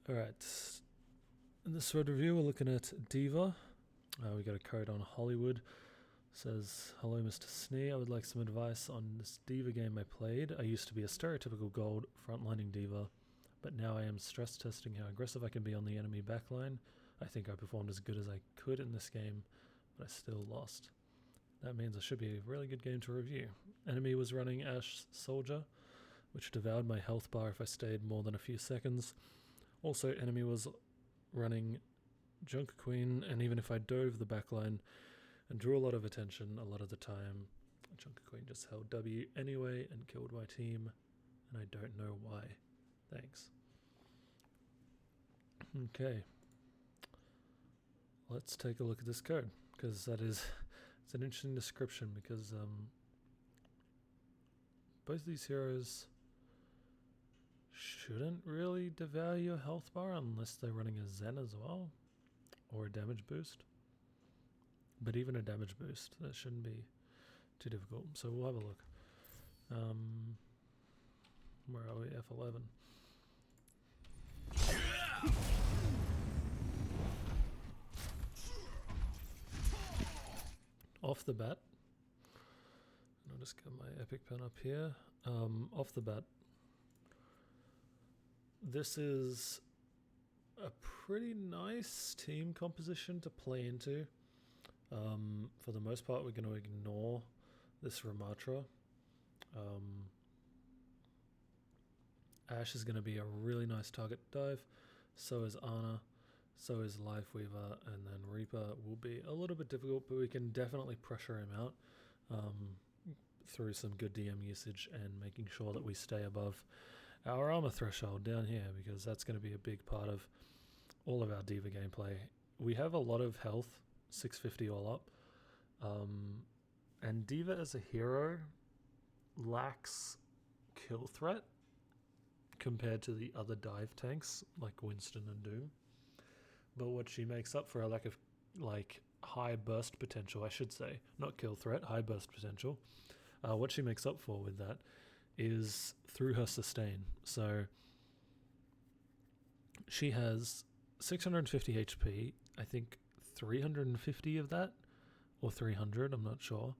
Alright, in this thread review we're looking at Diva. We got a code on Hollywood. Says, hello Mr. Snee, I would like some advice on this Diva game I played. I used to be a stereotypical gold frontlining Diva, but now I am stress testing how aggressive I can be on the enemy backline. I think I performed as good as I could in this game, but I still lost. That means it should be a really good game to review. Enemy was running Ash Soldier, which devoured my health bar if I stayed more than a few seconds. Also, enemy was running Junk Queen, and even if I dove the backline and drew a lot of attention a lot of the time, Junk Queen just held W anyway and killed my team, and I don't know why. Thanks. Okay. Let's take a look at this code, because it's an interesting description, because both these heroes shouldn't really devour your health bar unless they're running a Zen as well, or a damage boost. But even a damage boost, that shouldn't be too difficult. So we'll have a look. Where are we? F11. Off the bat, and I'll just get my epic pen up here. Off the bat, this is a pretty nice team composition to play into. For the most part, we're going to ignore this Ramatra. Ash is going to be a really nice target dive. So is Ana. So is Lifeweaver, and then Reaper will be a little bit difficult, but we can definitely pressure him out through some good DM usage and making sure that we stay above our armor threshold down here, because that's going to be a big part of all of our Diva gameplay. We have a lot of health, 650 all up, and Diva as a hero lacks kill threat compared to the other dive tanks like Winston and Doom. But what she makes up for a lack of, high burst potential, I should say, not kill threat, high burst potential. What she makes up for with that is through her sustain. So she has 650 HP, I think 350 of that, or 300, I'm not sure.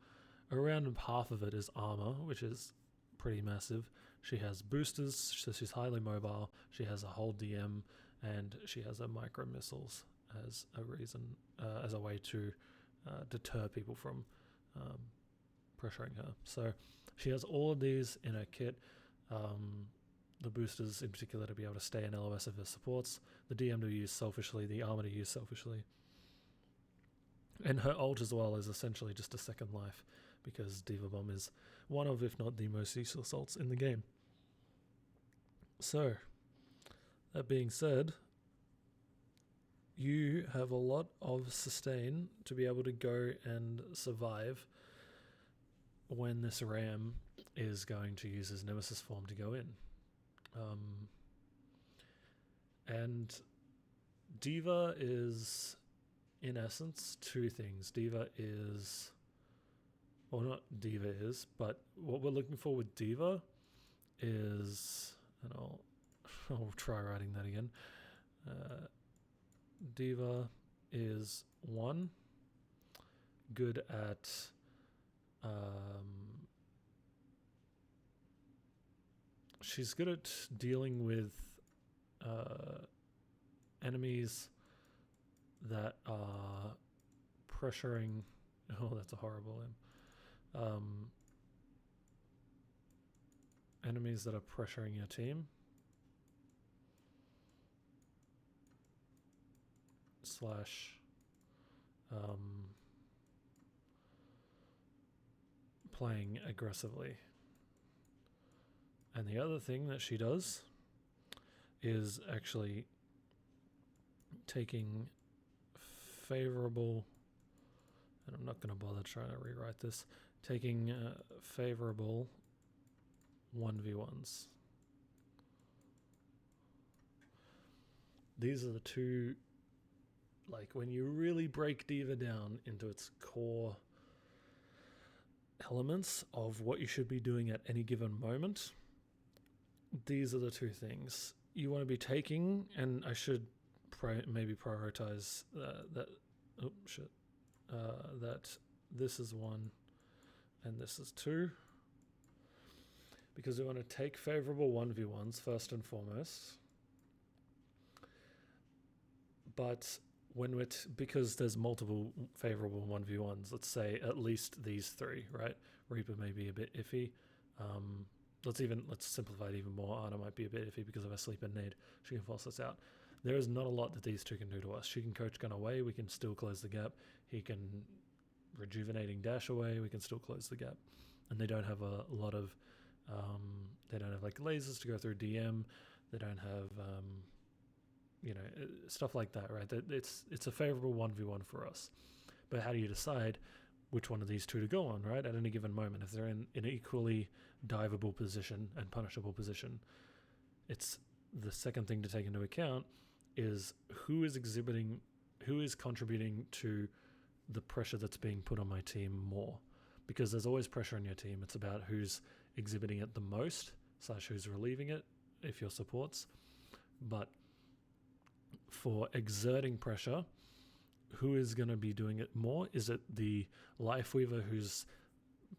Around half of it is armor, which is pretty massive. She has boosters, so she's highly mobile. She has a whole DM, and she has a micro missiles as a reason, as a way to deter people from pressuring her. So she has all of these in her kit. The boosters in particular to be able to stay in LOS of her supports, the DM to use selfishly, the armor to use selfishly. And her ult as well is essentially just a second life, because Diva Bomb is one of, if not the most useless ults in the game. So, that being said, you have a lot of sustain to be able to go and survive when this Ram is going to use his Nemesis form to go in. And Diva is, in essence, two things. Diva is, well, not Diva is, but what we're looking for with Diva is, and I'll try writing that again. Diva is one, good at she's good at dealing with enemies that are pressuring. Oh, that's a horrible name. Enemies that are pressuring your team. Slash playing aggressively. And the other thing that she does is actually taking favorable, and I'm not going to bother trying to rewrite this, taking favorable 1v1s. These are the two, when you really break Diva down into its core elements of what you should be doing at any given moment, these are the two things. you want to be taking, and I should maybe prioritize that. Oh shit! That this is 1 and this is 2, because we want to take favorable 1v1s first and foremost. But when because there's multiple favorable 1v1s, let's say at least these 3, right? Reaper may be a bit iffy. Let's simplify it even more. Ana might be a bit iffy because of her sleep and nade. She can force us out. There is not a lot that these 2 can do to us. She can coach gun away. We can still close the gap. He can rejuvenating dash away. We can still close the gap. And they don't have a lot of, they don't have like lasers to go through DM. They don't have, stuff like that, right? It's a favorable 1v1 for us. But how do you decide which one of these 2 to go on, right? At any given moment, if they're in an equally diveable position and punishable position, it's the second thing to take into account is who is contributing to the pressure that's being put on my team more. Because there's always pressure on your team. It's about who's exhibiting it the most, / who's relieving it, if you're supports. But for exerting pressure, who is going to be doing it more? Is it the Lifeweaver who's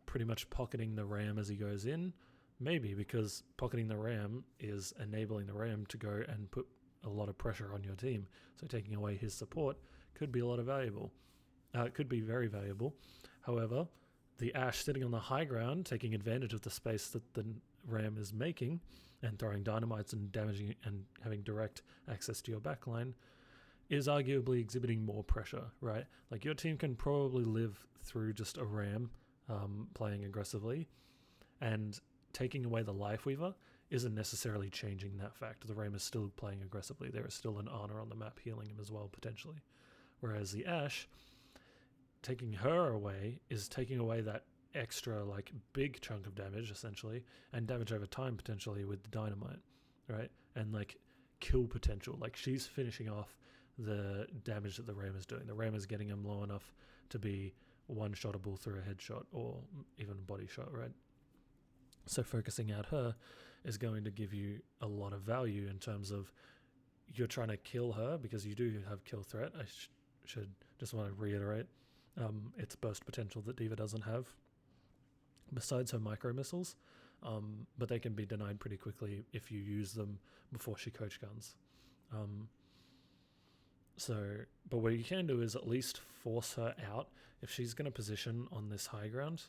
pretty much pocketing the ram as he goes in? Maybe, because pocketing the ram is enabling the ram to go and put a lot of pressure on your team. So taking away his support could be it could be very valuable. However, the Ashe sitting on the high ground, taking advantage of the space that the ram is making and throwing dynamites and damaging and having direct access to your backline, is arguably exhibiting more pressure, right? Like your team can probably live through just a ram playing aggressively, and taking away the Lifeweaver isn't necessarily changing that fact. The ram is still playing aggressively. There is still an Ana on the map healing him as well, potentially. Whereas the Ashe, taking her away is taking away that extra like big chunk of damage essentially, and damage over time potentially with the dynamite, right? And like kill potential. Like she's finishing off the damage that the ram is doing. The ram is getting him low enough to be one-shottable through a headshot or even a body shot, right? So focusing out her is going to give you a lot of value in terms of you're trying to kill her because you do have kill threat. I should just want to reiterate its burst potential that D.Va doesn't have, besides her micro missiles, but they can be denied pretty quickly if you use them before she coach guns. But what you can do is at least force her out if she's going to position on this high ground.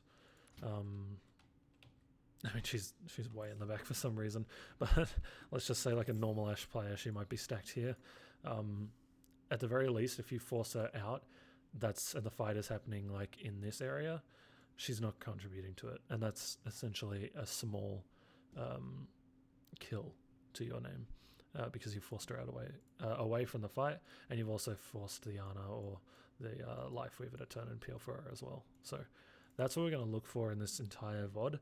I mean, she's way in the back for some reason, but let's just say like a normal Ashe player, she might be stacked here. At the very least, if you force her out, and the fight is happening like in this area, she's not contributing to it, and that's essentially a small kill to your name because you forced her out away from the fight, and you've also forced the Ana or the Lifeweaver to turn and peel for her as well. So that's what we're going to look for in this entire VOD,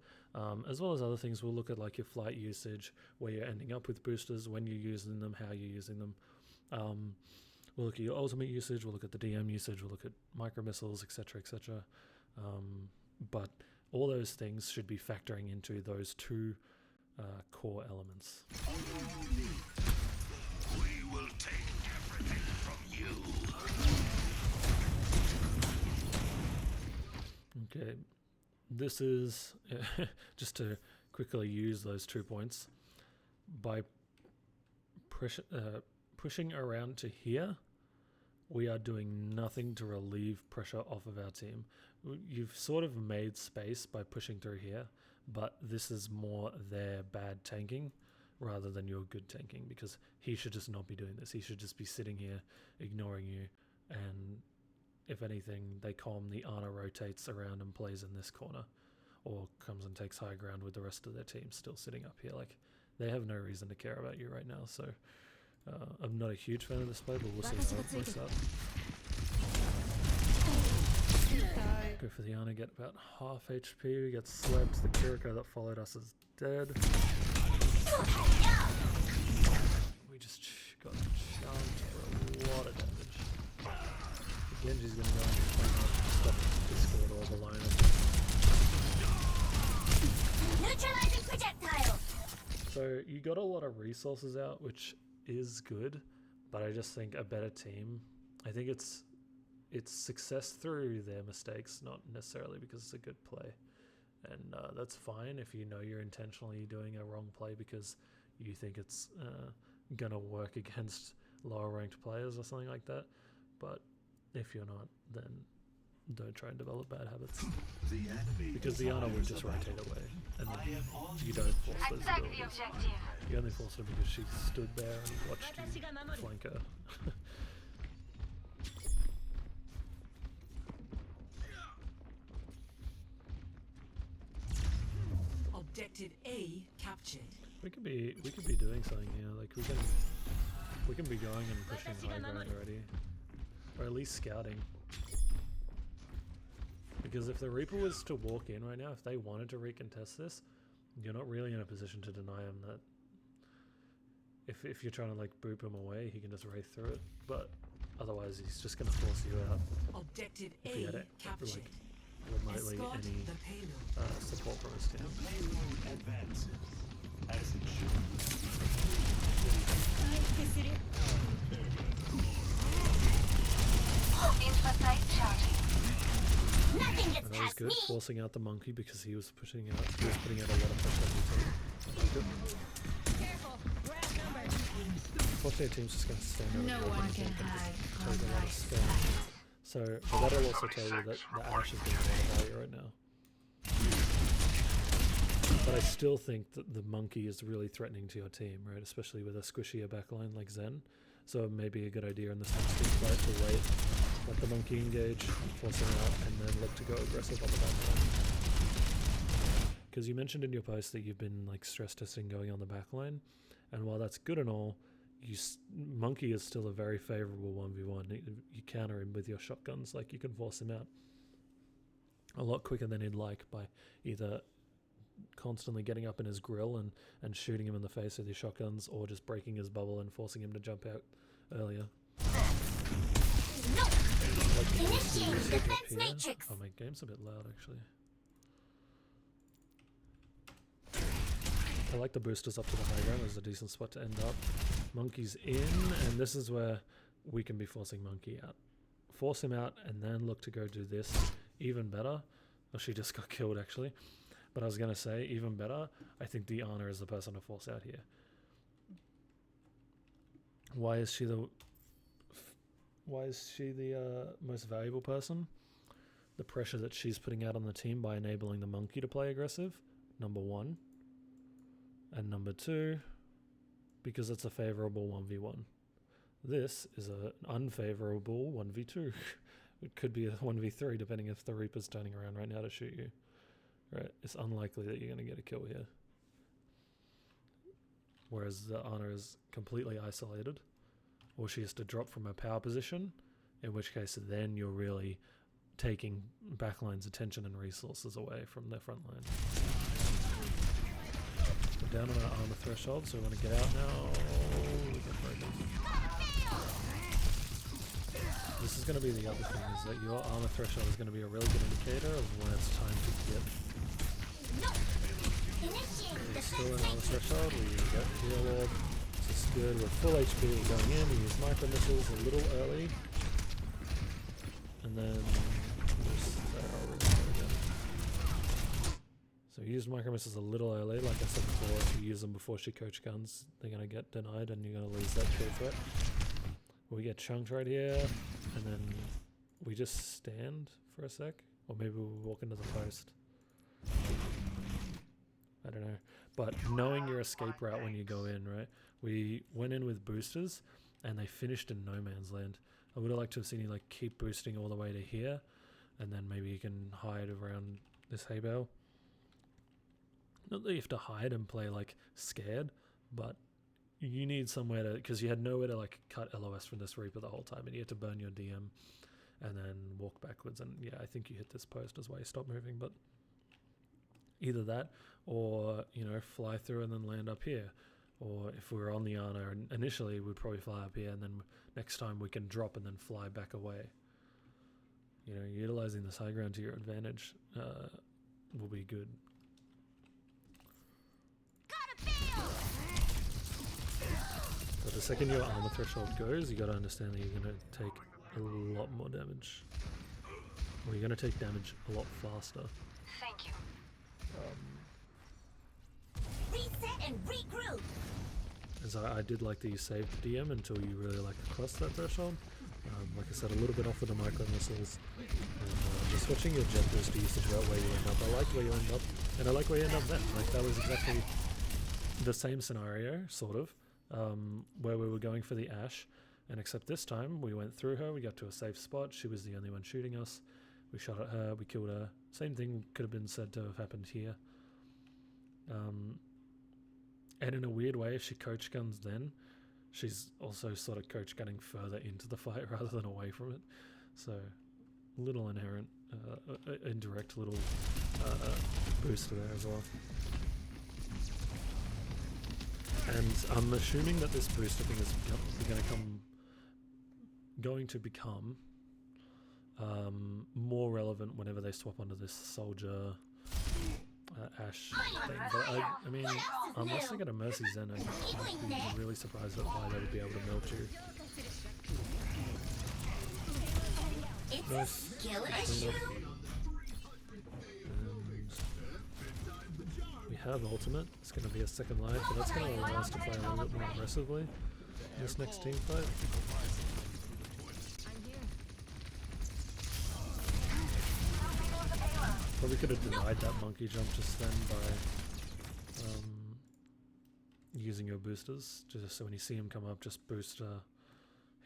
as well as other things. We'll look at like your flight usage, where you're ending up with boosters, when you're using them, how you're using them. We'll look at your ultimate usage, we'll look at the DM usage, we'll look at micro missiles, etc., etc. But all those things should be factoring into those 2 core elements. We will take everything from you. Okay, this is just to quickly use those 2 points. By pushing around to here, we are doing nothing to relieve pressure off of our team. You've sort of made space by pushing through here, but this is more their bad tanking rather than your good tanking, because he should just not be doing this. He should just be sitting here ignoring you, and if anything, they calm, the Ana rotates around and plays in this corner, or comes and takes high ground with the rest of their team still sitting up here. Like, they have no reason to care about you right now, so I'm not a huge fan of this play, but we'll see how it plays out. Go for the Ana, get about half HP, we get slept, the Kiriko that followed us is dead. We just got chunked for a lot of damage. Genji's gonna go and stop Discord all alone. Neutralizing projectile! So you got a lot of resources out, which is good, but I just think a better team. I think it's success through their mistakes, not necessarily because it's a good play, and that's fine if you know you're intentionally doing a wrong play because you think it's gonna work against lower ranked players or something like that. But if you're not, then don't try and develop bad habits. Because the Ana would just rotate away, and then you don't force those abilities. You only forced her because she stood there and watched you flank her. Objective A captured. We could be doing something here. Like we can be going and pushing high ground already, or at least scouting. Because if the Reaper was to walk in right now, if they wanted to recontest this, you're not really in a position to deny him that. If you're trying to like boop him away, he can just race through it. But otherwise, he's just gonna force you out. Objective If he A had it, captured. like remotely Escort any the payload. support from his team. Advances as it should. Nothing And gets that was past good, me. forcing out the monkey because he was putting out a lot of pressure on the team. That was good. Careful, we're outnumbered. Unfortunately, the team's just going to stand over No here one and can just hide take from a lot my of spam. So, but that'll also tell you that the Ashe is getting a lot of value right now. But I still think that the monkey is really threatening to your team, right? Especially with a squishier backline like Zen. So it may be a good idea in this next team fight to wait, let the monkey engage, force him out, and then look to go aggressive on the backline. Because you mentioned in your post that you've been like stress testing going on the backline, and while that's good and all, monkey is still a very favorable 1v1. You counter him with your shotguns, like you can force him out a lot quicker than he'd like by either constantly getting up in his grill and shooting him in the face with your shotguns, or just breaking his bubble and forcing him to jump out earlier. No. Like Initiate the defense here. matrix. Oh, my game's a bit loud actually. I like the boosters up to the high ground. There's a decent spot to end up. Monkey's in, and this is where we can be forcing Monkey out. Force him out and then look to go do this. Even better. Oh, she just got killed actually. But I was going to say, even better, I think the Ana is the person to force out here. Why is she the most valuable person? The pressure that she's putting out on the team by enabling the monkey to play aggressive, number one. And number two, because it's a favorable 1v1. This is an unfavorable 1v2. It could be a 1v3 depending if the Reaper's turning around right now to shoot you. Right, it's unlikely that you're going to get a kill here. Whereas the Ana is completely isolated, or she has to drop from her power position, in which case then you're really taking backline's attention and resources away from their front line. We're down on our armor threshold, so we want to get out now. We can focus. This is going to be the other thing, is that your armor threshold is going to be a really good indicator of when it's time to get. It's still an armor threshold, we get heal orb. This is good, we're full HP, we're going in, we use micro missiles a little early. And then so we used micro missiles a little early, like I said before, if you use them before she coach guns, they're gonna get denied and you're gonna lose that kill threat. We get chunked right here, and then we just stand for a sec, or maybe we walk into the post. I don't know, but knowing your escape route when you go in, right? We went in with boosters, and they finished in no man's land. I would have liked to have seen you like keep boosting all the way to here, and then maybe you can hide around this hay bale. Not that you have to hide and play like scared, but you need somewhere to, because you had nowhere to like cut LOS from this Reaper the whole time, and you had to burn your DM and then walk backwards. And yeah, I think you hit this post as why you stop moving, but either that or, you know, fly through and then land up here. Or if we were on the Ana initially, we'd probably fly up here, and then next time we can drop and then fly back away. You know, utilizing this high ground to your advantage will be good. Gotta fail. the second your armor threshold goes, you gotta understand that you're gonna take a lot more damage. Or you're gonna take damage a lot faster. Thank you. Reset and regroup. As I did like that you saved the DM until you really like crossed that threshold. Like I said, a little bit off with the micro missiles. And just watching your jet booster usage about where you end up. I like where you end up, and I like where you end up then. Like that was exactly the same scenario, sort of, where we were going for the Ash, and except this time we went through her, we got to a safe spot, she was the only one shooting us, we shot at her, we killed her. Same thing could have been said to have happened here. And in a weird way, if she coach guns then, she's also sort of coach gunning further into the fight rather than away from it. So, little inherent, indirect little booster there as well. And I'm assuming that this booster thing is going to become more relevant whenever they swap onto this soldier Ash thing. But I mean, unless they get a Mercy Zen, I'd be really surprised at why they would be able to melt you. Nice. And we have ultimate. It's going to be a second life, but that's going to allow us to play a little bit more aggressively in this next team fight. Probably could have denied that monkey jump just then by using your boosters, just so when you see him come up, just boost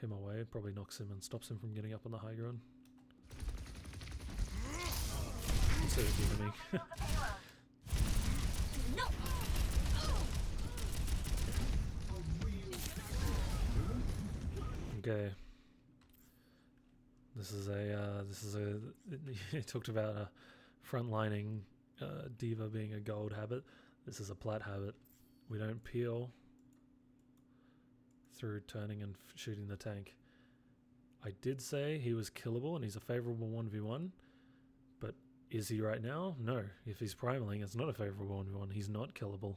him away. It probably knocks him and stops him from getting up on the high ground. So the enemy. Okay. This is a you talked about a frontlining diva being a gold habit. This is a plat habit. We don't peel through turning and shooting the tank. I did say he was killable and he's a favorable 1v1, but is he right now? No. If he's primaling, it's not a favorable 1v1. He's not killable.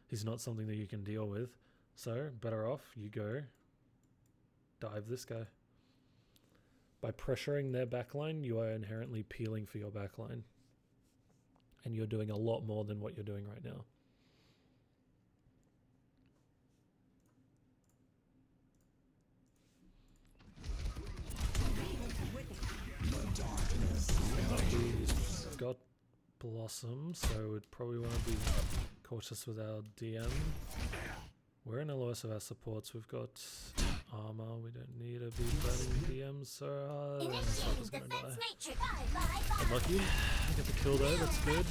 He's not something that you can deal with. So, better off you go dive this guy. By pressuring their backline, you are inherently peeling for your backline. And you're doing a lot more than what you're doing right now. He's got Blossom, so we'd probably want to be cautious with our DM. We're in LOS of our supports. We've got armor. We don't need to be burning DMs so hard. Someone's gonna die. Unlucky. Get the kill though. That's good.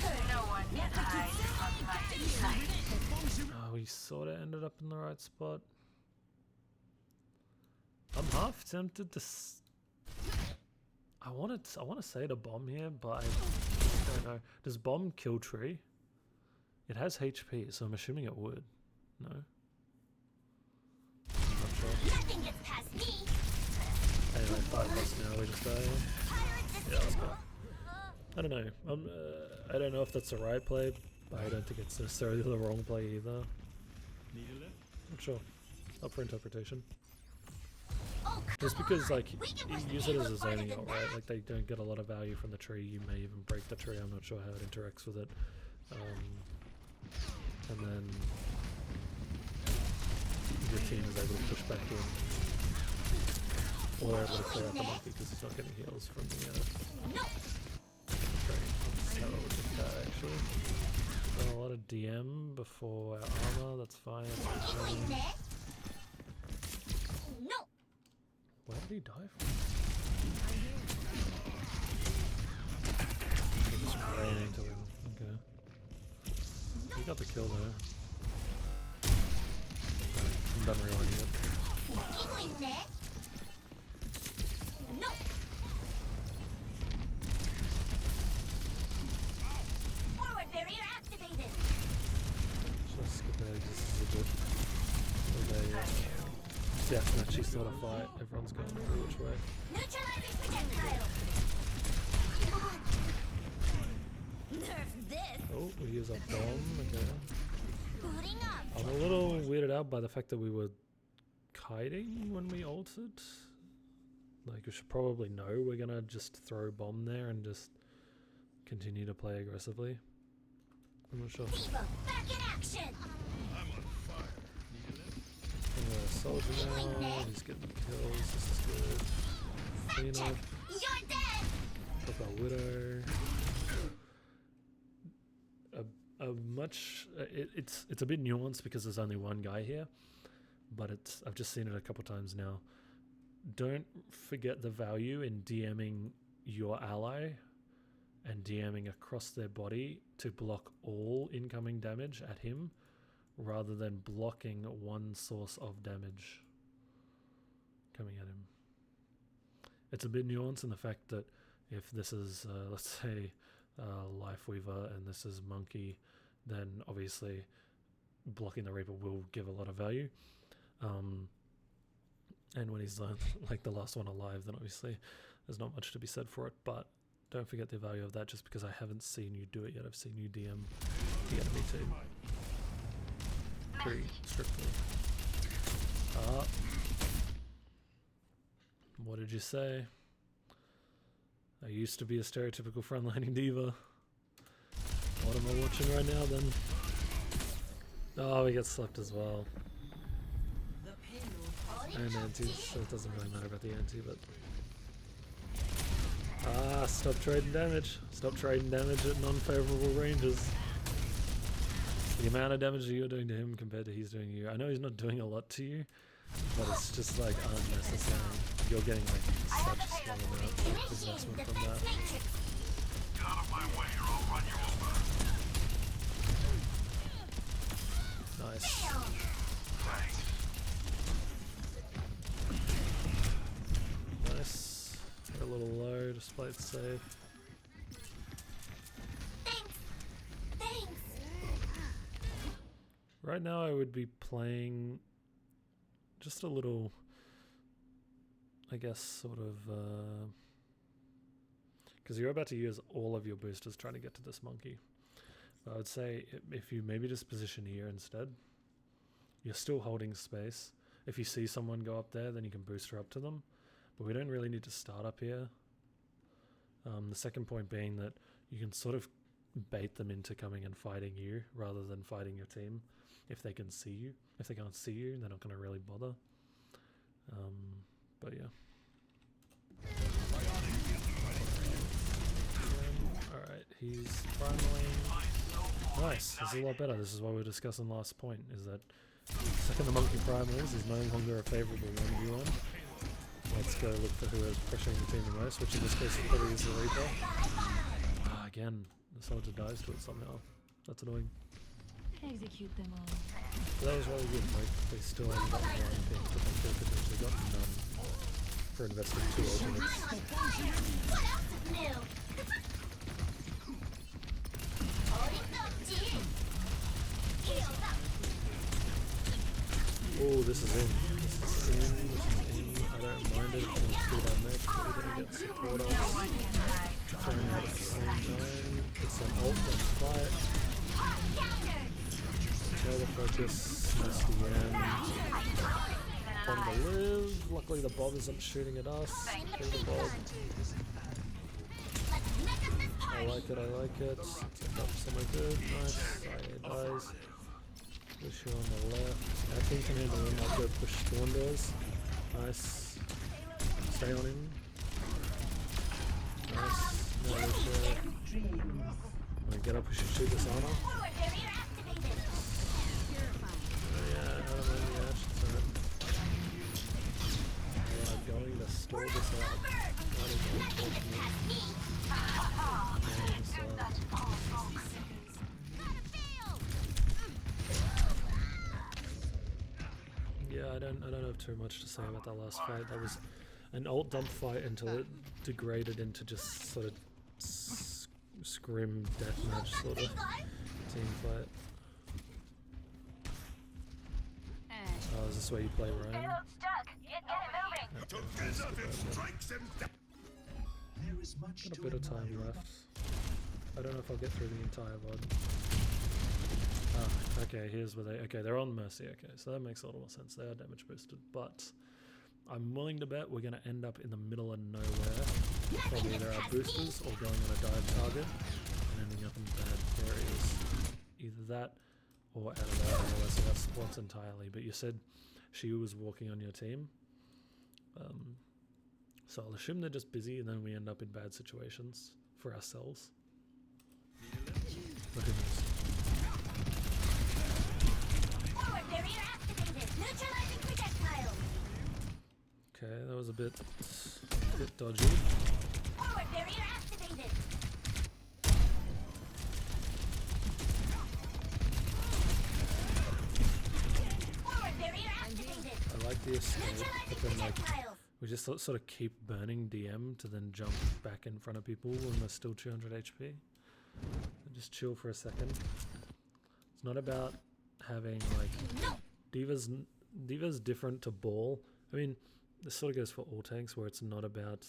Oh, we sort of ended up in the right spot. I'm half tempted to. I want to say to bomb here, but I don't know. Does bomb kill tree? It has HP, so I'm assuming it would. No. Nothing gets past me. Anyway, 5+ now, we just die. Yeah, let's go. I don't know. I don't know if that's the right play, but I don't think it's necessarily the wrong play either. Not sure. Up for interpretation. Just because, like, you use it as a zoning ult, right? Like, they don't get a lot of value from the tree. You may even break the tree. I'm not sure how it interacts with it. And then your team is able to push back in. Or able to clear out the monkey because he's not getting heals from the tree. That's how it would look at, actually. Got a lot of DM before our armor. That's fine. Where did he die from? He just ran into him. Okay. He got the kill though. I'm done rewinding it. Forward barrier activated. Just skip that. This is a bit. Deathmatchy sort of fight. Everyone's going every which way. Neutralizing projectile. Nerf this. Oh, we use a bomb. Okay. Booting up. I'm a little weirded out by the fact that we were hiding when we ulted? Like, we should probably know we're gonna just throw bomb there and just continue to play aggressively. I'm not sure. People, back in action! Soldier now, he's getting kills, this is good. Clean up, You're dead! took our Widow. It's a bit nuanced because there's only one guy here, but I've just seen it a couple times now. Don't forget the value in DMing your ally and DMing across their body to block all incoming damage at him, rather than blocking one source of damage coming at him. It's a bit nuanced in the fact that if this is, let's say, Lifeweaver and this is Monkey, then obviously blocking the Reaper will give a lot of value. And when he's like the last one alive, then obviously there's not much to be said for it, but don't forget the value of that just because I haven't seen you do it yet. I've seen you DM the enemy team pretty strictly. What did you say? I used to be a stereotypical frontlining diva. What am I watching right now then? Oh, we get slept as well. The payload And antis, so it doesn't really matter about the anti, but... stop trading damage. Stop trading damage at non-favorable ranges. The amount of damage that you're doing to him compared to he's doing to you. I know he's not doing a lot to you, but it's just like unnecessary. You're getting like such a small amount of investment from that. Get out of my way or I'll run you over. Nice. Nice. They're a little low, just play it safe. Thanks! Right now I would be playing just a little, I guess, sort of, because you're about to use all of your boosters trying to get to this monkey. I would say if you maybe just position here instead, you're still holding space. If you see someone go up there, then you can booster up to them. But we don't really need to start up here. The second point being that you can sort of bait them into coming and fighting you rather than fighting your team if they can see you. If they can't see you, they're not going to really bother. But yeah. Alright, he's finally... Nice, this is a lot better. This is what we were discussing last point, is that second the monkey primaries is no longer a favourable 1v1. Let's go look for who is pressuring the team the most, which in this case probably is the Reaper. Again, the soldier dies to it somehow. That's annoying. Execute them all. But that was really good, like, they still haven't gotten one thing, but they could have potentially gotten none for investing 2 ultimates. What else is new? Oh, this is in. This is in. I don't mind it if we do that next, but we're gonna get support off. Throwing out at the same time. It's an ult and fight. Tell the focus. Nice the end. On the live. Luckily the Bob isn't shooting at us. Kill the Bob. I like it, I like it. It's up somewhere good. Nice. Fire dies. Push you on the left. Our team can handle him. I'll go push spawn doors. Nice. Stay on him. Nice. Now get up, we should shoot this armor. Yeah, I don't know the ash. We are going to stall this out. That is unfortunate. Yeah, I don't have too much to say about that last fight. That was an ult dump fight until it degraded into just sort of scrim deathmatch sort of team fight. Oh, is this where you play Ryan? Got a bit of time left. I don't know if I'll get through the entire VOD. Okay, here's where they... Okay, they're on Mercy. Okay, so that makes a little more sense. They are damage boosted, but I'm willing to bet we're going to end up in the middle of nowhere from either our boosters or going on a dive target and ending up in bad areas. Either that or out of our LOS of our supports entirely. But you said she was walking on your team. So I'll assume they're just busy and then we end up in bad situations for ourselves. But who knows? Forward barrier activated. Neutralizing projectile. Okay, that was a bit dodgy. Forward barrier activated. Forward barrier activated. I like the escape, but Neutralizing then like projectiles. we just sort of keep burning DM to then jump back in front of people when they're still 200 HP. And just chill for a second. It's not about having like Diva's different to Ball. I mean, this sort of goes for all tanks where it's not about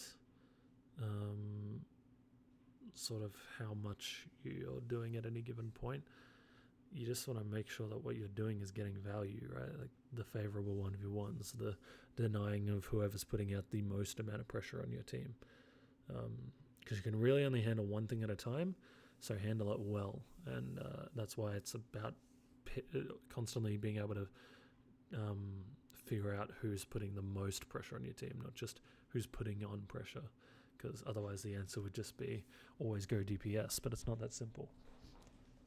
sort of how much you're doing at any given point. You just want to make sure that what you're doing is getting value, right? Like the favorable 1v1s, the denying of whoever's putting out the most amount of pressure on your team. Because you can really only handle one thing at a time, so handle it well. And that's why it's about constantly being able to figure out who's putting the most pressure on your team, not just who's putting on pressure. Because otherwise the answer would just be always go DPS, but it's not that simple.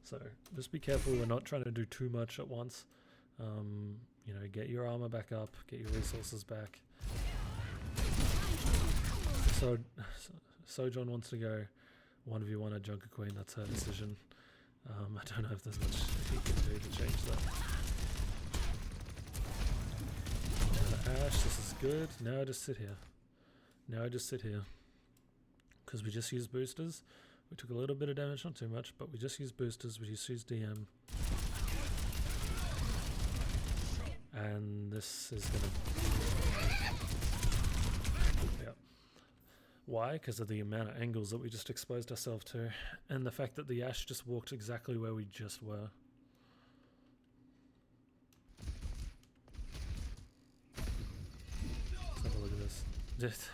So just be careful, we're not trying to do too much at once. You know, get your armor back up, get your resources back. So Sojourn wants to go 1v1 at Junker Queen, that's her decision. I don't know if there's much he can do to change that. Ash, this is good. Now I just sit here. Because we just used boosters. We took a little bit of damage, not too much, but we just used boosters, we just used DM. And this is gonna... Yeah. Why? Because of the amount of angles that we just exposed ourselves to. And the fact that the Ashe just walked exactly where we just were. Let's have a look at this. Just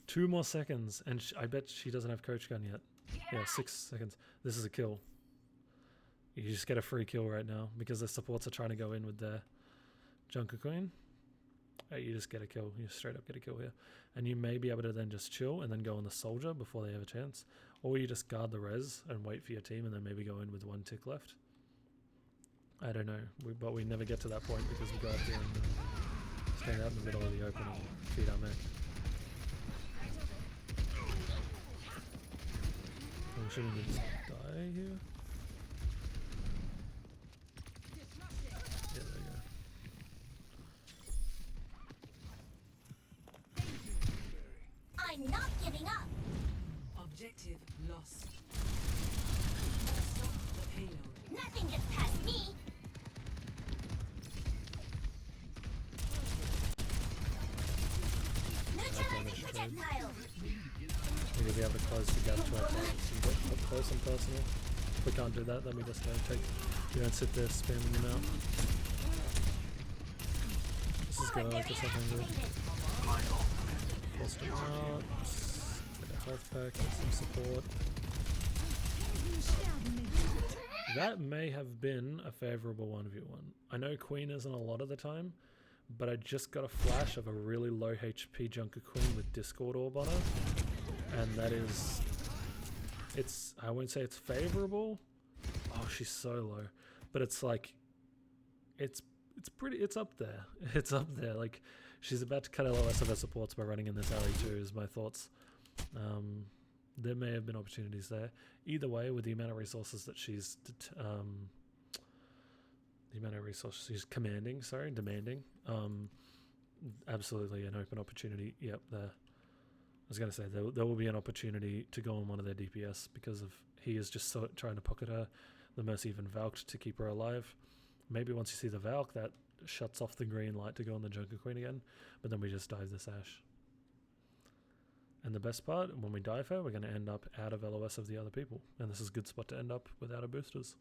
2 more seconds, and I bet she doesn't have Coach Gun yet. Yeah, 6 seconds. This is a kill. You just get a free kill right now because the supports are trying to go in with their Junker Queen. You just get a kill. You straight up get a kill here. And you may be able to then just chill and then go on the soldier before they have a chance. Or you just guard the res and wait for your team and then maybe go in with 1 tick left. I don't know. But we never get to that point because we go up here and stand out in the middle of the open and feed our mech. Shouldn't we just die here? Yeah, there we go. I'm not giving up. Objective lost. Stop the payload. Nothing gets past me. Neutralizing projectile. We're going to be able to close the gap to our targets and get up close and personal. If we can't do that, then we just don't we don't sit there spamming them out. This is good, I like this, I think good. Lost them out. Get a health pack, get some support. That may have been a favourable 1v1. I know Queen isn't a lot of the time, but I just got a flash of a really low HP Junker Queen with Discord Orb on her. And that is, I won't say it's favorable. Oh, she's so low, but it's like, it's up there. It's up there. Like, she's about to cut LOS of her supports by running in this alley too, is my thoughts. There may have been opportunities there. Either way, with the amount of resources that she's, demanding, absolutely an open opportunity. Yep, there. I was going to say, there will be an opportunity to go on one of their DPS because of he is just trying to pocket her. The Mercy even Valked to keep her alive. Maybe once you see the Valk, that shuts off the green light to go on the Junker Queen again. But then we just dive this Ashe. And the best part, when we dive her, we're going to end up out of LOS of the other people. And this is a good spot to end up without our boosters.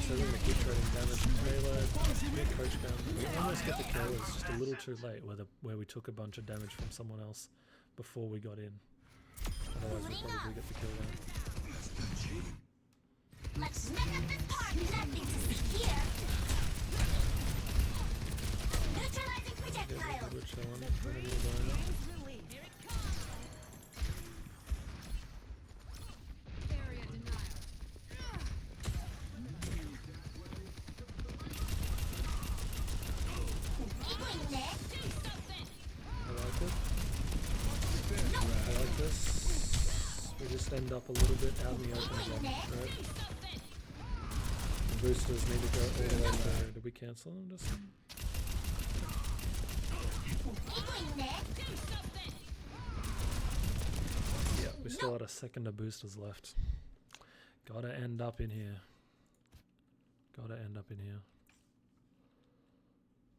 So we're gonna keep trading damage and payload. Get coach gun. We almost get the kill. It's just a little too late where we took a bunch of damage from someone else before we got in. Otherwise we'll probably get the kill there. Let's smack up this part. Nothing to see here. Neutralizing projectile. We're chilling. We're going. I like this. We just end up a little bit out in the open again, right? The boosters need to go all the way down. Did we cancel them just? Yeah, we still had a second of boosters left. Gotta end up in here. Gotta end up in here.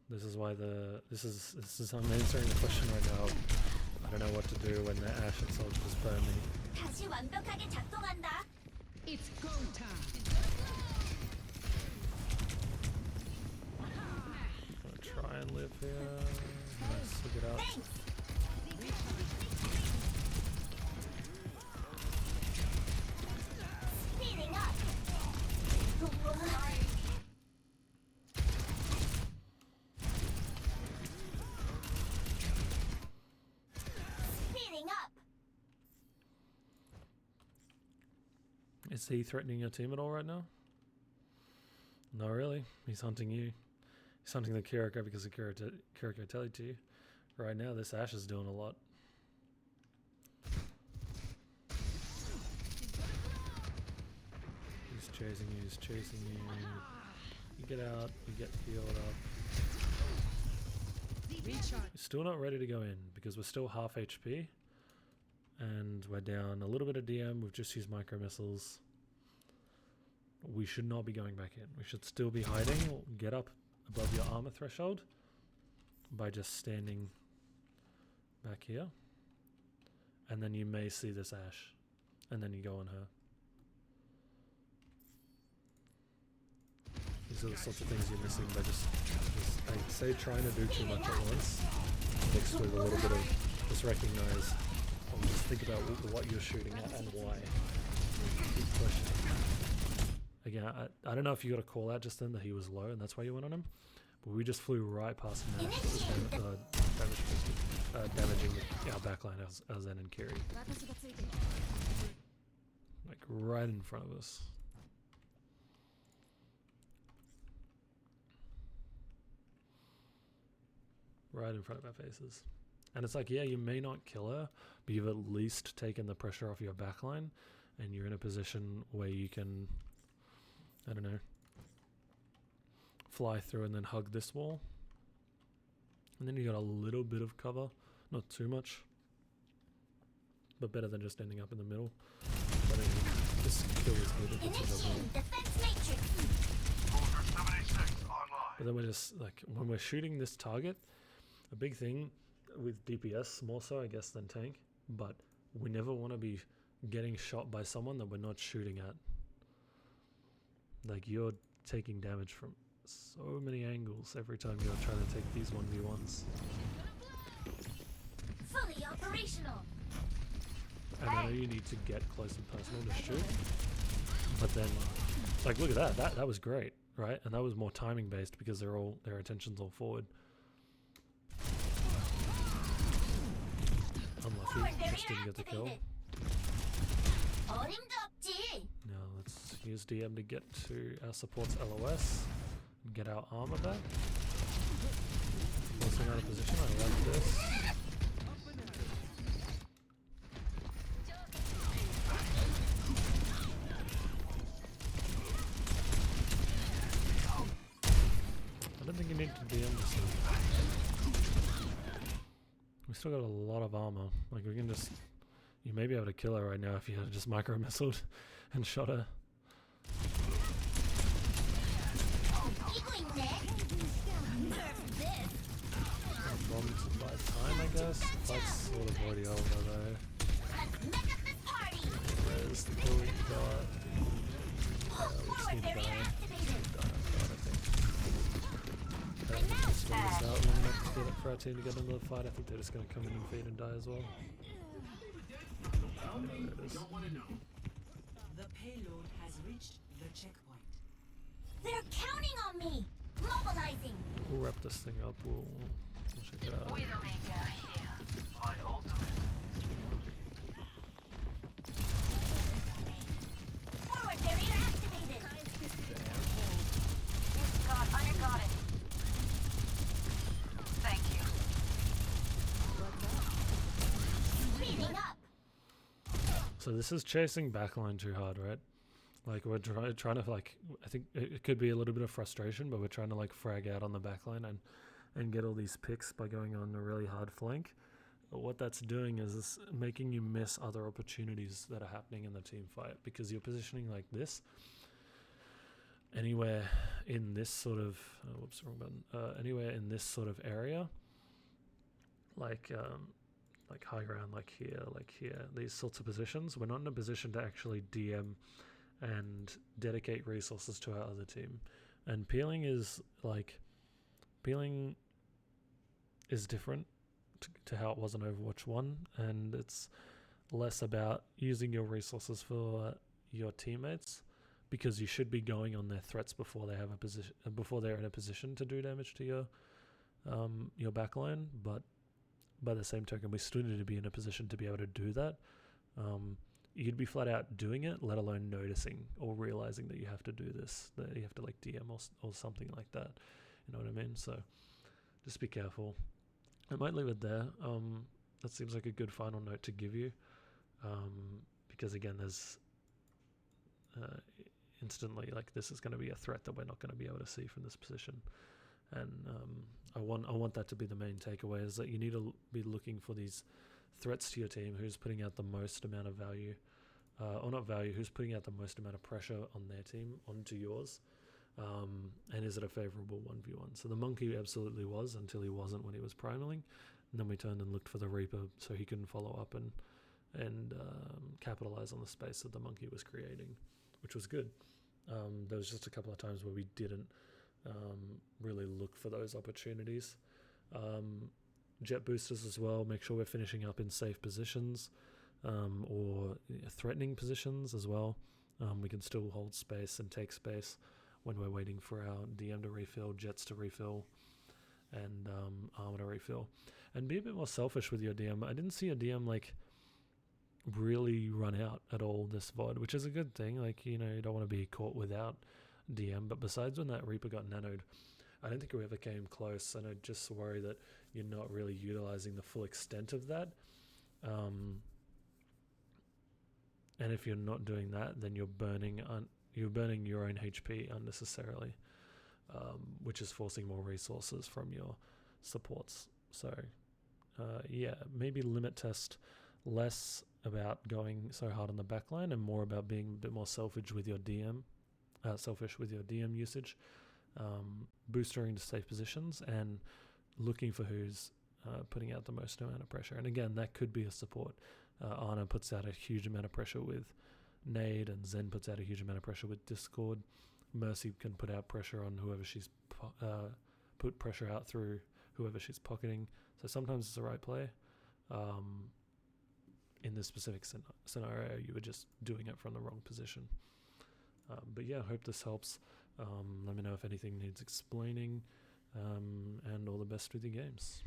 This is why this is I'm answering the question right now. I don't know what to do when the Ashe and soldiers burn me. 다시 완벽하게 작동한다. It's go time. I'm gonna try and live here. Nice, look it out. Speeding up. Speeding up. Is he threatening your team at all right now? No, really. He's hunting you. He's hunting the Kiriko because of Kiriko telling to you. Right now, this Ashe is doing a lot. He's chasing you, he's chasing you. You get out, you get healed up. You're still not ready to go in because we're still half HP. And we're down a little bit of DM. We've just used micro missiles. We should not be going back in. We should still be hiding. Get up above your armor threshold by just standing back here. And then you may see this Ashe. And then you go on her. These are the sorts of things you're missing by just I'd say trying to do too much at once. Mixed with a little bit of just recognize and just think about what you're shooting at and why. Keep pushing. Again, I don't know if you got a call out just then that he was low and that's why you went on him. But we just flew right past him that was damaging our backline as Zen and Kiri. Like right in front of us. Right in front of our faces. And it's like, yeah, you may not kill her, but you've at least taken the pressure off your backline and you're in a position where you can, I don't know, fly through and then hug this wall. And then you got a little bit of cover, not too much, but better than just ending up in the middle. But this kill is good. But then we're just like, when we're shooting this target, a big thing with DPS more so I guess than tank, but we never want to be getting shot by someone that we're not shooting at. Like you're taking damage from so many angles every time you're trying to take these 1v1s. Fully operational. And I know you need to get close and personal to shoot, but then like look at that, that was great, right? And that was more timing based because their attention's all forward. Unlucky, just didn't get the kill. Now let's use DM to get to our support's LOS and get our armor back. Forcing out of position, I like this. I don't think you need to DM this one. We still got a lot of armor. Like we can just, you may be able to kill her right now if you had just micro missiled and shot her. Bomb to buy time, I guess. That's sort of already over though. Where's the kill we got? We just need to die. drawn this out long enough for our team to get into the fight. I think they're just going to come in and feed and die as well. Yeah, there it is. The payload has reached the checkpoint. They're counting on me. Mobilizing. We'll wrap this thing up. We'll check it out. My ultimate. Forward barrier activated. Got it. Thank you. Speeding up. So this is chasing backline too hard, right? Like we're trying to like, I think it could be a little bit of frustration, but we're trying to like frag out on the backline and get all these picks by going on a really hard flank. But what that's doing is it's making you miss other opportunities that are happening in the team fight because you're positioning like this. Anywhere in this sort of, whoops, wrong button. Anywhere in this sort of area, like high ground, like here, these sorts of positions, we're not in a position to actually DM and dedicate resources to our other team. And peeling is different to how it was in Overwatch 1, and it's less about using your resources for your teammates, because you should be going on their threats before they have a position, before they're in a position to do damage to your backline. But by the same token, we still need to be in a position to be able to do that. You'd be flat out doing it, let alone noticing or realizing that you have to do this, that you have to like DM or something like that. You know what I mean? So just be careful. I might leave it there. That seems like a good final note to give you, because again, there's instantly like this is going to be a threat that we're not going to be able to see from this position, and I want that to be the main takeaway, is that you need to be looking for these threats to your team, who's putting out the most amount of value, or not value, who's putting out the most amount of pressure on their team onto yours, and is it a favorable 1v1? So the Monkey absolutely was, until he wasn't when he was primaling, and then we turned and looked for the Reaper so he couldn't follow up and capitalize on the space that the Monkey was creating, which was good. There was just a couple of times where we didn't really look for those opportunities. Jet boosters as well, make sure we're finishing up in safe positions, or threatening positions as well. We can still hold space and take space when we're waiting for our DM to refill, jets to refill, and armor to refill. And be a bit more selfish with your DM. I didn't see a DM like really run out at all this VOD, which is a good thing. Like, you know, you don't want to be caught without DM, but besides when that Reaper got nanoed, I don't think we ever came close, and I just worry that you're not really utilizing the full extent of that. And if you're not doing that, then you're burning your own HP unnecessarily, which is forcing more resources from your supports. So yeah, maybe limit test less about going so hard on the backline and more about being a bit more selfish with your DM usage, boostering into safe positions and looking for who's putting out the most amount of pressure. And again, that could be a support. Ana puts out a huge amount of pressure with Nade, and Zen puts out a huge amount of pressure with Discord. Mercy can put out pressure on whoever she's put pressure out through whoever she's pocketing. So sometimes it's the right play. In this specific scenario, you were just doing it from the wrong position. But yeah, I hope this helps. Let me know if anything needs explaining, and all the best with your games.